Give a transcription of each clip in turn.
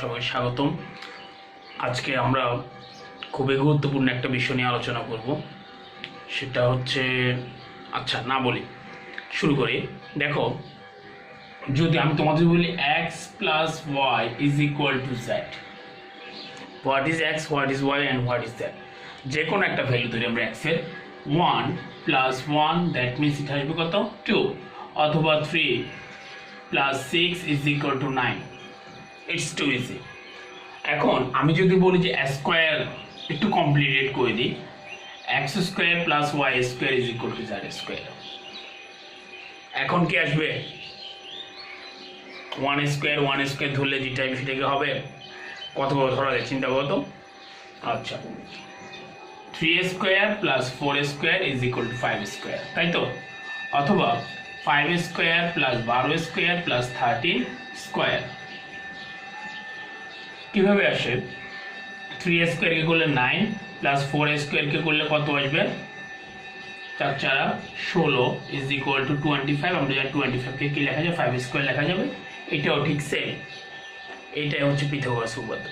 সবাইকে স্বাগতম। আজকে আমরা খুবই গুরুত্বপূর্ণ একটা বিষয় নিয়ে আলোচনা করব, সেটা হচ্ছে আচ্ছা না বলি শুরু করি। দেখো, যদি আমি তোমাদের বলি x plus y is equal to z, what is x, what is y and what is z, যে কোনো একটা ভ্যালু ধরি আমরা এক্সের 1 প্লাস 1 দ্যাট মিনস এটা আসবে কত 2, অথবা 3 plus 6 is equal to 9। It's too easy. এখন আমি যদি বলি যে স্কোয়ার একটু কমপ্লিকেট করে দিই, x square plus y square is equal to z square, এখন কি আসবে? ওয়ান স্কোয়ার ধরলে যেটা সেটাকে হবে কত করে ধরা যায় চিন্তা করো তো। আচ্ছা, 3 square plus 4 square is equal two 5 square, তাই তো? অথবা 5 square plus 12 square plus 13 square. কিভাবে আসে? 3 স্কোয়ারকে করলে 9 প্লাস 4 স্কোয়ারকে করলে কত আসবে? 4 4 16 ইজ ইকুয়াল টু 25। আমরা জানি 25কে কি লেখা যায়? 5 স্কোয়ার লেখা যাবে। এটাও ঠিক সেম, এইটাই হচ্ছে পিথাগোরাস উপপাদ্য।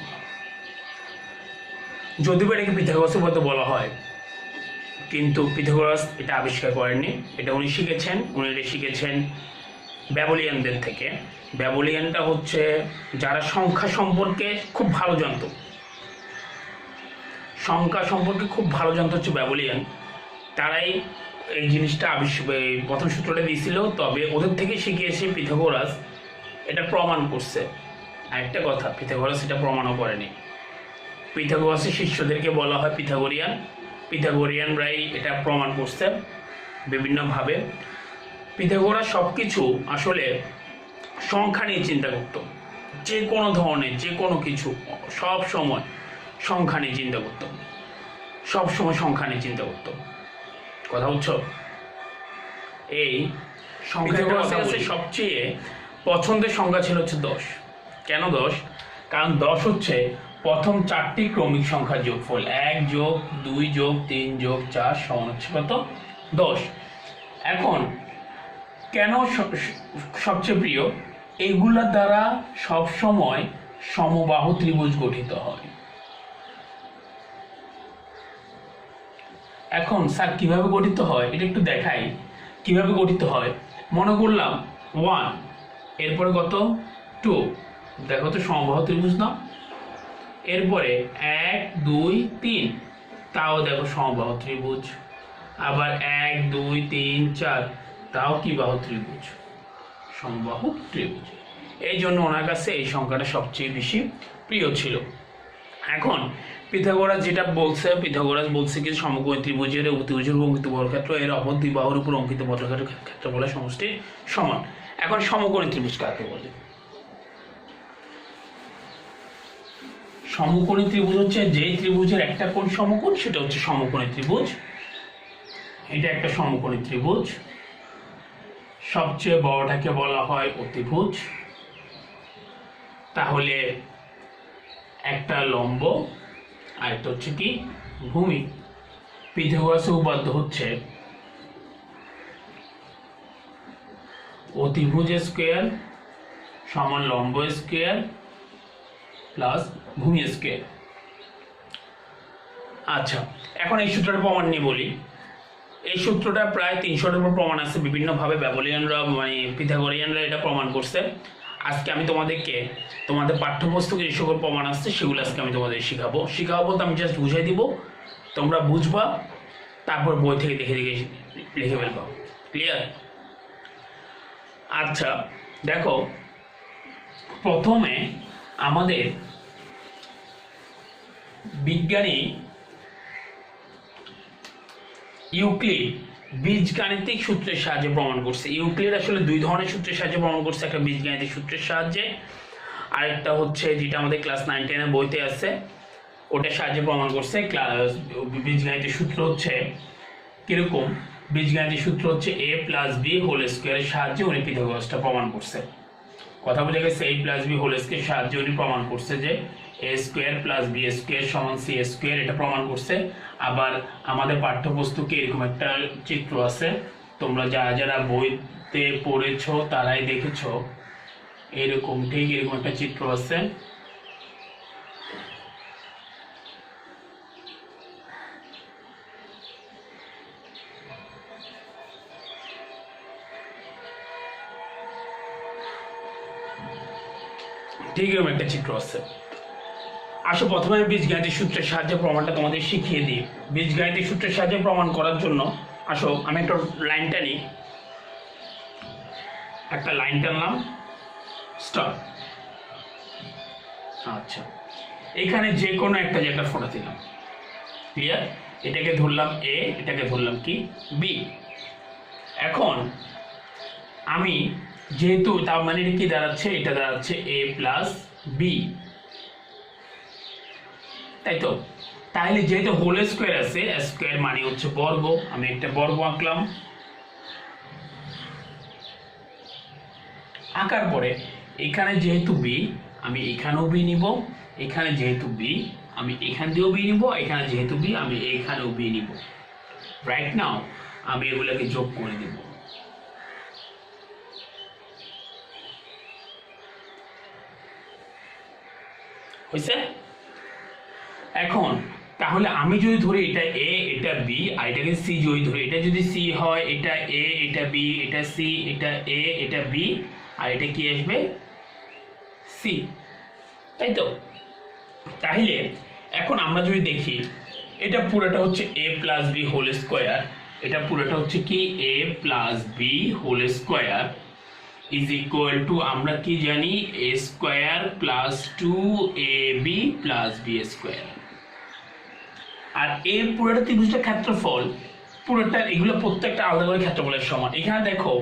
যদিও এটাকে পিথাগোরাস উপপাদ্য বলা হয়, কিন্তু পিথাগোরাস এটা আবিষ্কার করেননি। এটা উনি শিখেছেন ব্যাবিলিয়ানদের থেকে। ব্যাবিলিয়ানটা হচ্ছে যারা সংখ্যা সম্পর্কে খুব ভালো জানতো, হচ্ছে ব্যাবিলিয়ান। তারাই এই জিনিসটা প্রথম সূত্রটা দিয়েছিল, তবে ওদের থেকে শিখিয়েছে পিথাগোরাস এটা প্রমাণ করছে। আরেকটা কথা, পিথাগোরাস এটা প্রমাণও করেনি। পিথাগোরাসের শিষ্যদেরকে বলা হয় পিথাগোরিয়ানরাই এটা প্রমাণ করছে বিভিন্নভাবে। পিথাগোরাস সব কিছু আসলে সংখ্যা নিয়ে চিন্তা করত, যে কোনো ধরনের যে কোনো কিছু সব সময় সংখ্যা নিয়ে চিন্তা করত, কথা বুঝছো? এই পিথাগোরাসের কাছে সবচেয়ে পছন্দের সংখ্যা ছিল হচ্ছে 10। কেন 10? কারণ 10 হচ্ছে প্রথম 4টি ক্রমিক সংখ্যার যোগফল। 1 যোগ 2 যোগ 3 যোগ 4 সমান হচ্ছে কত? 10। এখন কেন সবচেয়ে প্রিয়? এগুলা দ্বারা সব সময় সমবাহু ত্রিভুজ গঠিত হয়। এখন স্যার কিভাবে গঠিত হয় এটা একটু দেখাই। কিভাবে গঠিত হয়, মনে করলাম 1, এরপরে কত 2, দেখো তো সমবাহু ত্রিভুজ না? এরপরে 1 2 3, তাও দেখো সমবাহু ত্রিভুজ। আবার 1 2 3 4, তাও কি বাহু ত্রিভুজ, সমবাহু ত্রিভুজ। এই জন্য ওনার কাছে এই সংখ্যাটা সবচেয়ে বেশি প্রিয় ছিল। এখন পিথাগোরাস যেটা বলছে, কি সমকোণী ত্রিভুজের ত্রিভুজের অঙ্কিত বর্গক্ষেত্র এর অপর দুই বাহুর উপর অঙ্কিত বর্গক্ষেত্রের ক্ষেত্রফলের সমষ্টি সমান। এখন সমকোণী ত্রিভুজ কাকে বলে? সমকোণী ত্রিভুজ হচ্ছে যেই ত্রিভুজের একটা কোণ সমকোণ, সেটা হচ্ছে সমকোণী ত্রিভুজ। এটা একটা সমকোণী ত্রিভুজ। সবচেয়ে বড়টাকে বলা হয় অতিভুজ। তাহলে একটা লম্ব আর একটা হচ্ছে কি ভূমি। পিথাগোরাসের উপপাদ্য হচ্ছে অতিভুজ স্কোয়ার সমান লম্ব স্কোয়ার প্লাস ভূমি স্কোয়ার। আচ্ছা, এখন এই সূত্রটা প্রমাণ নিয়ে বলি। এই সূত্রটা প্রায় 300টার উপর প্রমাণ আছে বিভিন্নভাবে। ব্যাবিলিয়ানরা পিথাগোরিয়ানরা এটা প্রমাণ করছে। আজকে আমি তোমাদের পাঠ্যপুস্তকে যে সকল প্রমাণ আসছে সেগুলো আজকে আমি তোমাদের শিখাবো বলতে আমি জাস্ট বুঝাই দিব, তোমরা বুঝবা, তারপর বই থেকে দেখে লিখে ফেলবা। ক্লিয়ার? আচ্ছা দেখো, প্রথমে আমাদের বিজ্ঞানী ইউক্লিড বীজগাণিতিক সূত্রের সাহায্যে প্রমাণ করছে। ইউক্লিড আসলে দুই ধরনের সূত্রের সাহায্যে প্রমাণ করছে, একটা বীজগাণিতিক সূত্রের সাহায্যে, আরেকটা হচ্ছে যেটা আমাদের ক্লাস 9 10 বইতে আছে ওটার সাহায্যে প্রমাণ করছে। বীজগাণিতিক সূত্র হচ্ছে কিরকম? বীজগাণিতিক সূত্র হচ্ছে a প্লাস বি হোল স্কোয়ারের সাহায্যে উনি পিথাগোরাসটা প্রমাণ করছে। কথা বোঝা গেছে? a প্লাস বি হোল স্কোয়ারের সাহায্যে উনি প্রমাণ করছে যে a square plus B square সমান সি স্কোয়ার, এটা প্রমাণ করছে। আবার আমাদের পাঠ্যপুস্তকে এরকম একটা চিত্র আছে, তোমরা যারা বইতে পড়েছো তারাই দেখেছো, ঠিক এরকম একটা চিত্র আছে। ঠিক এরকম একটা চিত্র আছে। আসো প্রথমে আমি বীজগাণিতিক সূত্রের সাহায্যে প্রমাণটা তোমাদের শিখিয়ে দিই। বীজগাণিতিক সূত্রের সাহায্যে প্রমাণ করার জন্য আসো আমি একটা লাইন টানি, একটা লাইন টানলাম, স্টপ। আচ্ছা, এখানে যে কোনো একটা জায়গা ফোঁটা দিলাম, ক্লিয়ার? এটাকে ধরলাম এ, এটাকে ধরলাম কি বি। এখন আমি যেহেতু তার মানে কি দাঁড়াচ্ছে, এটা দাঁড়াচ্ছে এ প্লাস বি, তাই তো? তাহলে যেহেতু হোল স্কোয়ার আছে, স্কোয়ার মানে হচ্ছে বর্গ, আমি একটা বর্গ আঁকলাম। আঁকার পরে এখানে যেহেতু বি, আমি এখানেও বি নিব, এখানে যেহেতু বি আমি এখান দিয়েও বি নিব, এখানে যেহেতু বি আমি এখানেও বি নিব। রাইট নাও আমি এগুলোকে যোগ করে দেব। হয়েছে? এখন তাহলে আমি যদি ধরি এটা এ, এটা বি, আর এটাকে সি যদি ধরি, এটা যদি সি হয়, এটা এ, এটা বি, এটা সি, এটা এ, এটা বি, আর এটা কি আসবে সি, তাই তো? তাহলে এখন আমরা যদি দেখি, এটা পুরোটা হচ্ছে A plus B whole square, এটা পুরোটা হচ্ছে কি A plus B whole square is equal to, আমরা কি জানি, A square plus 2ab plus B square. আর এ পুরোটা ত্রিভুজটা ক্ষেত্রফল, পুরোটা এগুলো প্রত্যেকটা আলাদা করে ক্ষেত্রফলের সমান। এখানে দেখো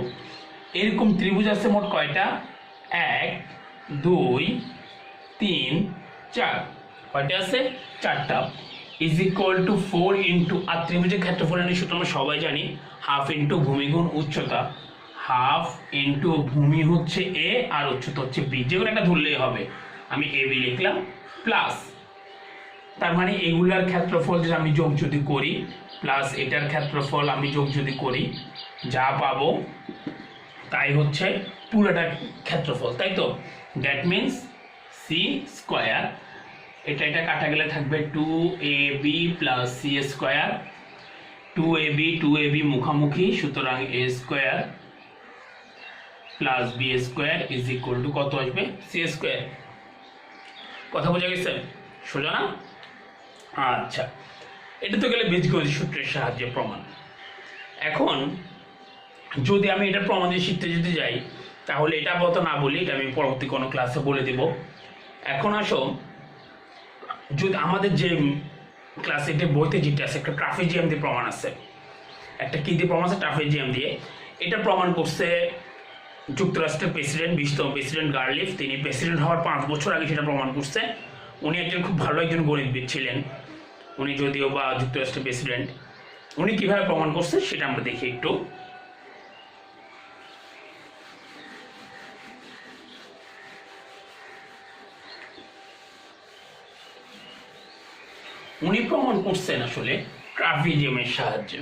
এরকম ত্রিভুজ আছে মোট কয়টা, 1 2 3 4, কয়টা আছে, 4টা, ইজ ইকুয়াল টু 4 ইন্টু, আর ত্রিভুজের ক্ষেত্রফলের সূত্র আমরা সবাই জানি, হাফ ইন্টু ভূমি গুণ উচ্চতা, হাফ ইন্টু ভূমি হচ্ছে এ আর উচ্চতা হচ্ছে বি, যে কোনো একটা ধরলেই হবে। আমি এ বি লিখলাম, প্লাস তার মানে এগুলার ক্ষেত্রফল যদি আমি যোগ যদি করি, প্লাস এটার ক্ষেত্রফল আমি যোগ যদি করি, যা পাবো তাই হচ্ছে পুরোটা ক্ষেত্রফল, তাই তো? দ্যাট মিনস সি স্কোয়ার, এটা এটা কাটা গেলে থাকবে 2ab plus C square, 2ab মুখামুখি, সুতরাং A square plus B square is equal to কত আসবে, সি স্কোয়ার। কথা বোঝা গেছে? সোজা না? আচ্ছা, এটা তো গেলে বীজগণিত সূত্রের সাহায্যে প্রমাণ। এখন যদি আমি এটা প্রমাণ দিয়ে শিখতে যদি যাই, তাহলে এটা আপাতত না বলি, এটা আমি পরবর্তী কোনো ক্লাসে বলে দেব। এখন আসো, যদি আমাদের যে ক্লাসে বইতে যেটা আছে, একটা ট্রাফিজিয়াম দিয়ে প্রমাণ আছে, একটা কি দিয়ে প্রমাণ আছে, ট্রাফিজিয়াম দিয়ে। এটা প্রমাণ করছে যুক্তরাষ্ট্রের প্রেসিডেন্ট, 20তম প্রেসিডেন্ট গার্লিফ। তিনি প্রেসিডেন্ট হওয়ার 5 বছর আগে সেটা প্রমাণ করছে। উনি একজন খুব ভালো একজন গণিতবিদ ছিলেন, উনি যদিও বা যুক্তরাষ্ট্রের প্রেসিডেন্ট। উনি কিভাবে প্রমাণ করছে সেটা আমরা দেখি একটু। উনি প্রমাণ করছেন আসলে ট্রাফিজিয়ামের সাহায্যে।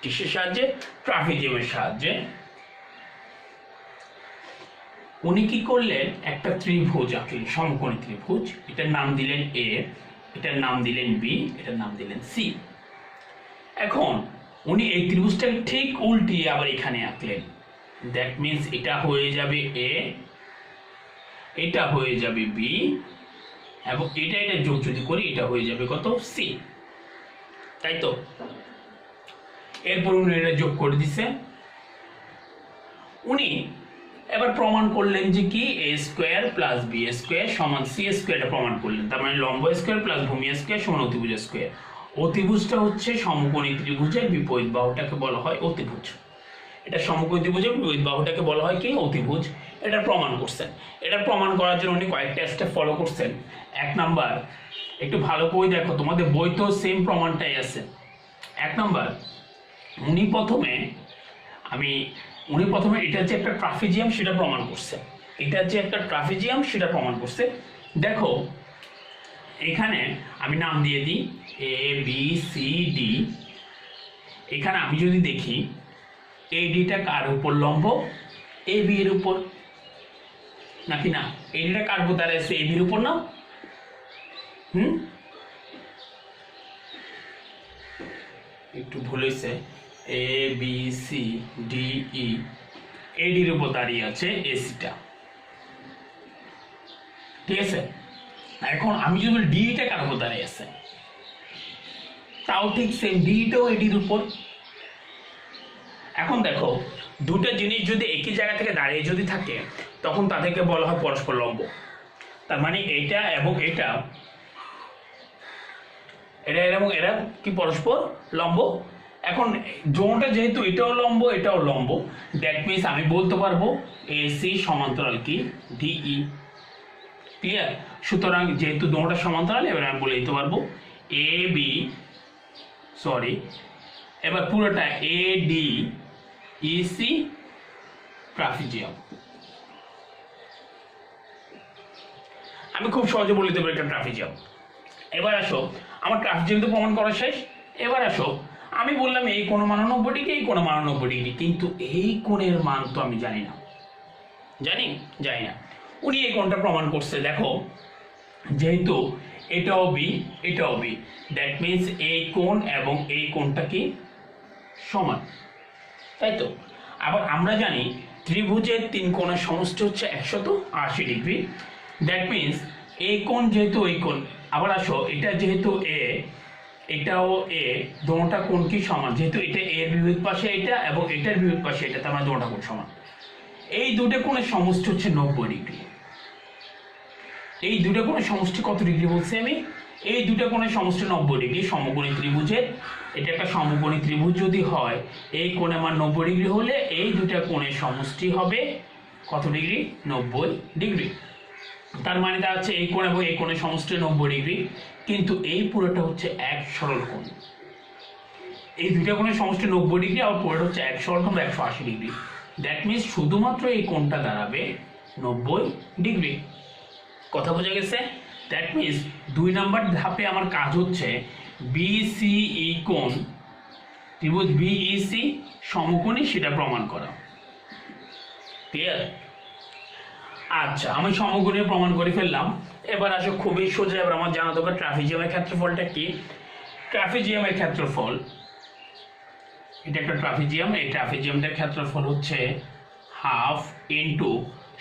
কিসের সাহায্যে? ট্রাফিজিয়ামের সাহায্যে। উনি কি করলেন, একটা ত্রিভুজ আঁকলেন, সমকোণী ত্রিভুজ। এটার নাম দিলেন এ, এটার নাম দিলেন বি, এটার নাম দিলেন সি। এখন উনি এই ত্রিভুজটাকে ঠিক উল্টিয়ে আবার এখানে আঁকলেন। দ্যাট মিনস এটা হয়ে যাবে এ, এটা হয়ে যাবে বি, এবং এটা এটা যোগ যদি করি এটা হয়ে যাবে কত, সি, তাই তো? এরপর উনি এটা যোগ করে দিছে। উনি এবার প্রমাণ করলেন যে কি এ স্কোয়ার প্লাস বি স্কোয়ার সমান সি স্কোয়ারটা প্রমাণ করলেন। তার মানে লম্ব স্কোয়ার প্লাস ভূমি স্কোয়ার সমান অতিভুজ স্কোয়ার। অতিভুজটা হচ্ছে সমকোণী ত্রিভুজের বিপরীত বাহুটাকে বলা হয় অতিভুজ। এটা সমকোণী ত্রিভুজের বিপরীত বাহুটাকে বলা হয় কি, অতিভুজ। এটা প্রমাণ করছেন। এটা প্রমাণ করার জন্য উনি কয়েকটা স্টেপ ফলো করছেন। 1 নাম্বার, একটু ভালো করে দেখো, তোমাদের বই তো সেম প্রমাণটাই আছে। 1 নাম্বার, উনি প্রথমে এটা যে একটা ট্রাফিজিয়াম সেটা প্রমাণ করছে। এটা যে একটা ট্রাফিজিয়াম সেটা প্রমাণ করছে। দেখো এখানে আমি নাম দিয়ে দিই এ বি সি ডি। এখানে আমি যদি দেখি এই ডিটা কার উপর লম্ব, এ বি এর উপর, নাকি না? এই ডিটা কার উপর দাঁড়াচ্ছে, এ বির উপর না? একটু ভুল হয়েছে, A B C D E, এডির উপর দাঁড়িয়ে আছে এসিটা। ঠিক আছে। এখন আমি যদি বলি ডিটা কার উপর দাঁড়িয়ে আছে, তাও ঠিক সেম, ডিটাও এডির উপর। এখন দেখো দুটো জিনিস যদি একই জায়গা থেকে দাঁড়িয়ে যদি থাকে তখন তাদেরকে বলা হয় পরস্পর লম্ব। তার মানে এটা এবং এটা, এটা এবং এরা কি পরস্পর লম্ব। এখন জোনটা যেহেতু এটাও লম্ব এটাও লম্ব, দ্যাট মিনস আমি বলতে পারবো এসি সমান্তরাল কি ডিই। ক্লিয়ার? সুতরাং যেহেতু দোনোটা সমান্তরাল এবার আমি বলে দিতে পারবো এ বি, সরি এবার পুরোটা এ ডি ইসি ট্রাপিজিয়াম। আমি খুব সহজে বলে দিতে পারি এটা ট্রাপিজিয়াম। এবার আসো, আমার ট্রাপিজিয়াম তো প্রমাণ করা শেষ। এবার আসো, আমি বললাম এই কোণ মান 90 ডিগ্রি, এই কোণ মান 90 ডিগ্রি, কিন্তু এই কোণের মান তো আমি জানি না। জানি না। উনি এই কোণটা প্রমাণ করছে। দেখো যেহেতু এটাও বি এটাও বি, দ্যাট মিনস এই কোণ এবং এই কোণটা কি সমান, তাই তো? আবার আমরা জানি ত্রিভুজের তিন কোণের সমষ্টি হচ্ছে 180 ডিগ্রি, দ্যাট মিনস এই কোণ যেহেতু এই কোণ, আবার আসো এটা যেহেতু এ এটাও এ, দোনোটা কোণ কি সমান, যেহেতু এটা এর বিপরীত পাশে এটা এবং এটার বিপরীত পাশে এটা, তার মানে দোনোটা কোণ সমান। এই দুটো কোণের সমষ্টি হচ্ছে 90 ডিগ্রি। এই দুটো কোণের সমষ্টি কত ডিগ্রি বলছি আমি? এই দুটো কোণের সমষ্টি 90 ডিগ্রি। সমকোণী ত্রিভুজের, এটা একটা সমকোণী ত্রিভুজ যদি হয়, এই কোণের মান 90 ডিগ্রি হলে এই দুটো কোণের সমষ্টি হবে কত ডিগ্রি? 90 ডিগ্রি। তার মানে দাঁড়াচ্ছে এই কোণ এবং এই কোণের সমষ্টি 90 ডিগ্রি, কিন্তু এই পুরোটা হচ্ছে এক সরল কোণ। এই দুটো কোণের সমষ্টি 90 ডিগ্রি, আর পুরোটা হচ্ছে এক সরল কোণ 180 ডিগ্রি। দ্যাট মিনস শুধুমাত্র এই কোণটা দাঁড়াবে 90 ডিগ্রি। কথা বোঝা গেছে? দ্যাট মিনস 2 নাম্বার ধাপে আমার কাজ হচ্ছে বিসিই কোণ, ত্রিভুজ বিইসি সমকোণী সেটা প্রমাণ করা। ক্লিয়ার? আচ্ছা, আমি সমকোণী প্রমাণ করে ফেললাম। এবার আসো খুবই সোজা, এবার আমার জানা দরকার ট্রাপিজিয়ামের ক্ষেত্রফলটা কি। ট্রাপিজিয়ামের ক্ষেত্রফল, এটা একটা ট্রাপিজিয়াম, এই ট্রাপিজিয়ামটার ক্ষেত্রফল হচ্ছে হাফ ইন্টু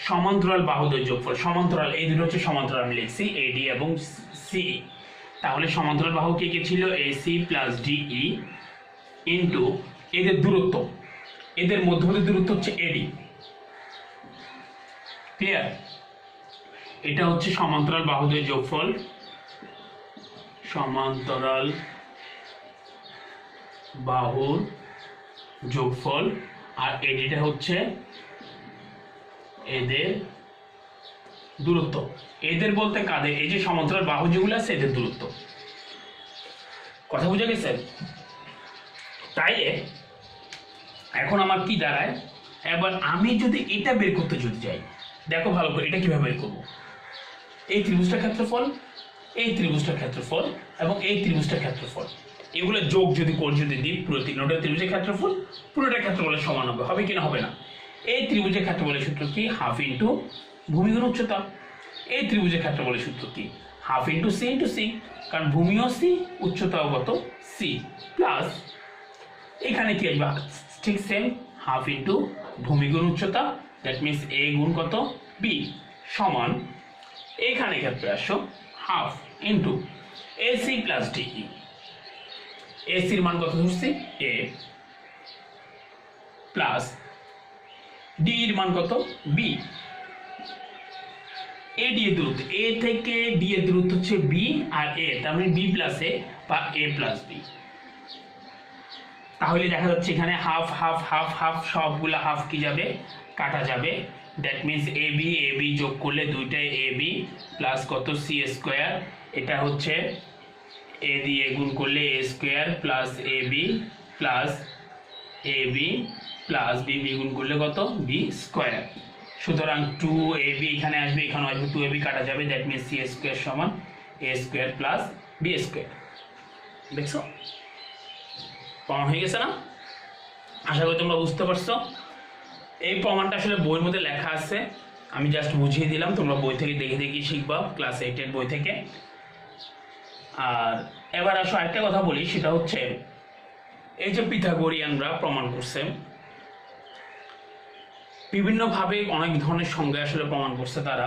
সমান্তরাল বাহুদের যোগফল। সমান্তরাল এই দুটো হচ্ছে সমান্তরাল, আমি লিখছি এডি এবং সি। তাহলে সমান্তরাল বাহু কি কি ছিল? এসি প্লাস ডিই ইন্টু এদের দূরত্ব, এদের মধ্যবর্তী দূরত্ব হচ্ছে এডি। ক্লিয়ার? এটা হচ্ছে সমান্তরাল বাহুদের যোগফল, সমান্তরাল বাহুর যোগফল, আর এডিটা হচ্ছে এদের দূরত্ব। এদের বলতে কাদের? এই যে সমান্তরাল বাহু যেগুলো আছে এদের দূরত্ব। কথা বুঝা গেছে? তাইলে এখন আমার কি দাঁড়ায়, এবার আমি যদি এটা বের করতে যদি যাই, দেখো ভালো করে এটা কিভাবে বের করবো। এই ত্রিভুজটার ক্ষেত্রফল, এই ত্রিভুজটার ক্ষেত্রফল এবং এই ত্রিভুজটার ক্ষেত্রফল, এগুলো যোগ যদি করে যদি দিই, পুরো তিনটা ত্রিভুজের ক্ষেত্রফল পুরোটা ক্ষেত্রফলের সমান হবে। হবে কিনা? হবে না। এই ত্রিভুজের ক্ষেত্রফলের সূত্র কি? হাফ ইন্টু ভূমি গুণ উচ্চতা। এই ত্রিভুজের ক্ষেত্রফলের সূত্র কি? হাফ ইন্টু সি, কারণ ভূমিও সি, উচ্চতাও কত? সি, প্লাস এখানে কি আসবে? ঠিক সেম, হাফ ইন্টু ভূমি গুণ উচ্চতা, দ্যাট মিনস এ গুণ কত? বি, সমান এইখানে ক্ষেত্রে আসো half into AC plus DE. এসির মান কত ধরছি? এ, প্লাস ডি এর মান কত? বি। এ ডি এর দূরত্ব, এ থেকে ডি এর দূরত্ব হচ্ছে বি আর এ, তার মানে বি প্লাস এ বা এ প্লাস বি। তাহলে দেখা যাচ্ছে এখানে হাফ হাফ হাফ হাফ, সবগুলা হাফ কি যাবে? কাটা যাবে। দ্যাট মিনস এ বি যোগ করলে দুইটাই এ বি প্লাস কত? C square. এটা হচ্ছে এ দিয়ে গুণ করলে a square plus a b plus a b plus b গুণ করলে কত? B square. সুতরাং 2ab এখানে আসবে, এখানে আসবে 2ab, কাটা যাবে। দ্যাট মিনস সি স্কোয়ার সমান এ স্কোয়ার প্লাস বি স্কোয়ার। দেখছো প্রমাণ হয়ে গেছে না? আশা করি তোমরা বুঝতে পারছো। এই প্রমাণটা আসলে বইয়ের মধ্যে লেখা আছে, আমি জাস্ট বুঝিয়ে দিলাম, তোমরা বই থেকে দেখে দেখে শিখবা, ক্লাস 8-এর বই থেকে। আর এবার আসো একটা কথা বলি, সেটা হচ্ছে এই যে পিথাগোরিয়ানরা প্রমাণ করছে, বিভিন্নভাবে অনেক ধরনের সংজ্ঞা আসলে প্রমাণ করছে তারা।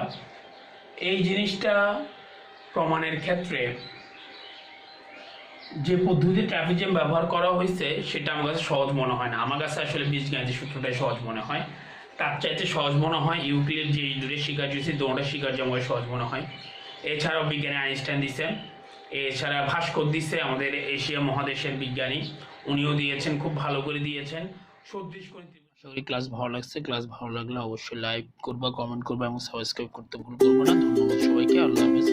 এই জিনিসটা প্রমাণের ক্ষেত্রে যে পদ্ধতি ট্রাপিজিয়াম ব্যবহার করা হয়েছে সেটা আমার কাছে সহজ মনে হয় না। আমার কাছে আসলে বীজগণিতের সূত্রটাই সহজ মনে হয়। তার চাইতে সহজ মনে হয় ইউক্লিড যে দূরে শিকার দিয়েছে দোনোটা শিকার যেমন সহজ মনে হয়। এছাড়াও বিজ্ঞানী আইনস্টাইন দিচ্ছেন, এছাড়া ভাস্কর দিচ্ছে আমাদের এশিয়া মহাদেশের বিজ্ঞানী, উনিও দিয়েছেন, খুব ভালো করে দিয়েছেন। সদৃশ করে আশা করি ক্লাস ভালো লাগছে। ক্লাস ভালো লাগলে অবশ্যই লাইক করবা, কমেন্ট করবা এবং সাবস্ক্রাইব করতে ভুল করবো না। ধন্যবাদ সবাইকে। আল্লাহ হাফেজ।